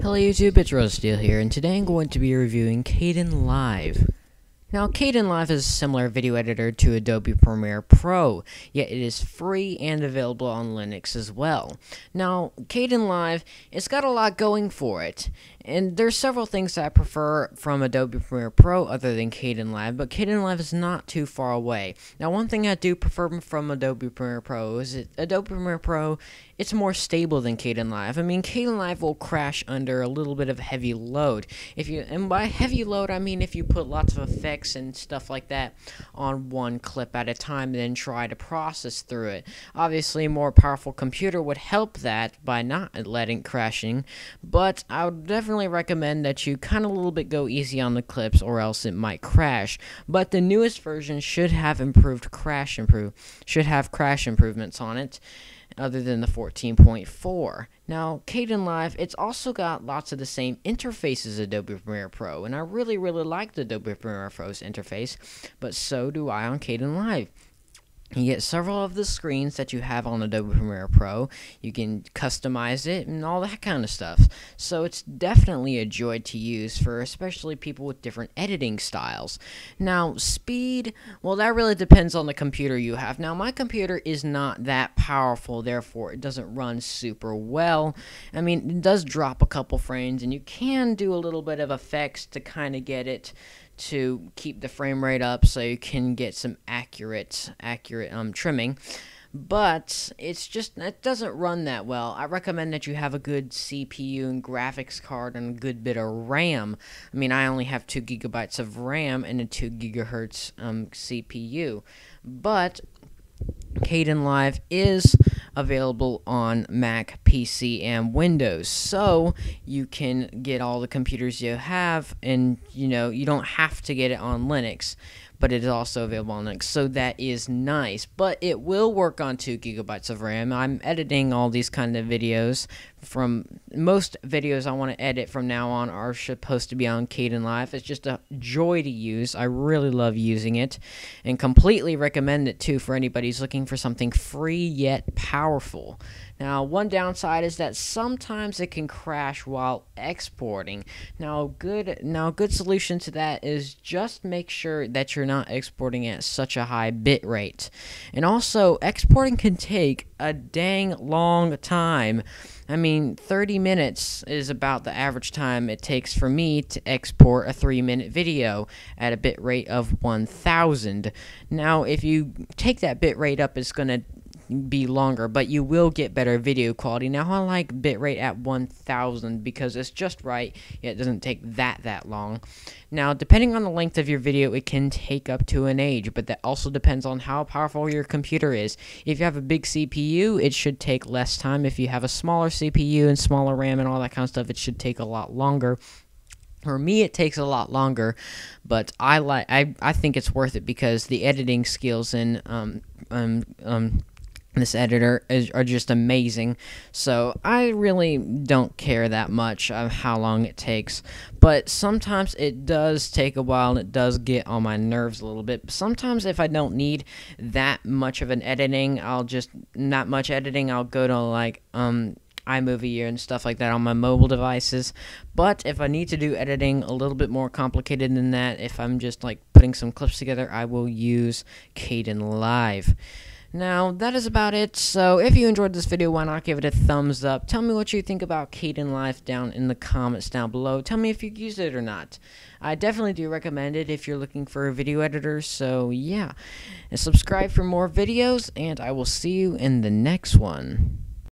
Hello YouTube, it's Rosesteel here, and today I'm going to be reviewing Kdenlive. Now, Kdenlive is a similar video editor to Adobe Premiere Pro, yet it is free and available on Linux as well. Now, Kdenlive, it's got a lot going for it, and there's several things that I prefer from Adobe Premiere Pro other than Kdenlive, but Kdenlive is not too far away. Now, one thing I do prefer from Adobe Premiere Pro is that Adobe Premiere Pro, it's more stable than Kdenlive. I mean, Kdenlive will crash under a little bit of heavy load. And by heavy load, I mean if you put lots of effects and stuff like that on one clip at a time and then try to process through it. Obviously, a more powerful computer would help that by not letting crashing, but I would definitely recommend that you kind of a little bit go easy on the clips or else it might crash. But the newest version should have crash improvements on it, other than the 14.4. Now, Kdenlive, it's also got lots of the same interfaces as Adobe Premiere Pro, and I really like the Adobe Premiere Pro's interface, but so do I on Kdenlive. You get several of the screens that you have on Adobe Premiere Pro. You can customize it and all that kind of stuff. So it's definitely a joy to use for especially people with different editing styles. Now, speed, well, that really depends on the computer you have. Now, my computer is not that powerful, therefore it doesn't run super well. I mean, it does drop a couple frames, and you can do a little bit of effects to kind of get it to keep the frame rate up so you can get some accurate trimming, but it doesn't run that well. I recommend that you have a good CPU and graphics card and a good bit of RAM. I mean, I only have 2 gigabytes of RAM and a 2 gigahertz CPU, but Kdenlive is available on Mac, PC, and Windows, so you can get all the computers you have, and you don't have to get it on Linux, but it is also available on Linux, so that is nice. But it will work on 2 gigabytes of RAM. I'm editing all these kind of videos. Most videos I want to edit from now on are supposed to be on Kdenlive. It's just a joy to use. I really love using it, and completely recommend it too for anybody who's looking for something free yet powerful. Now, one downside is that sometimes it can crash while exporting. Now, a good solution to that is just make sure that you're not exporting at such a high bit rate. And also, exporting can take a dang long time. I mean, 30 minutes is about the average time it takes for me to export a 3-minute video at a bit rate of 1000. Now, if you take that bit rate up, it's going to be longer, but you will get better video quality. Now, I like bitrate at 1000 because it's just right. It doesn't take that long. Now, depending on the length of your video, it can take up to an age, but that also depends on how powerful your computer is. If you have a big CPU, it should take less time. If you have a smaller CPU and smaller RAM and all that kind of stuff, it should take a lot longer. For me, it takes a lot longer, but I think it's worth it because the editing skills in this editor are just amazing, so I really don't care that much of how long it takes. But sometimes it does take a while, and it does get on my nerves a little bit. Sometimes if I don't need that much of an editing, I'll go to like iMovie and stuff like that on my mobile devices. But if I need to do editing a little bit more complicated than that, if I'm just like putting some clips together, I will use Kdenlive. Now, that is about it. So, if you enjoyed this video, why not give it a thumbs up? Tell me what you think about Kdenlive down in the comments down below. Tell me if you used it or not. I definitely do recommend it if you're looking for a video editor. So, yeah. And subscribe for more videos, and I will see you in the next one.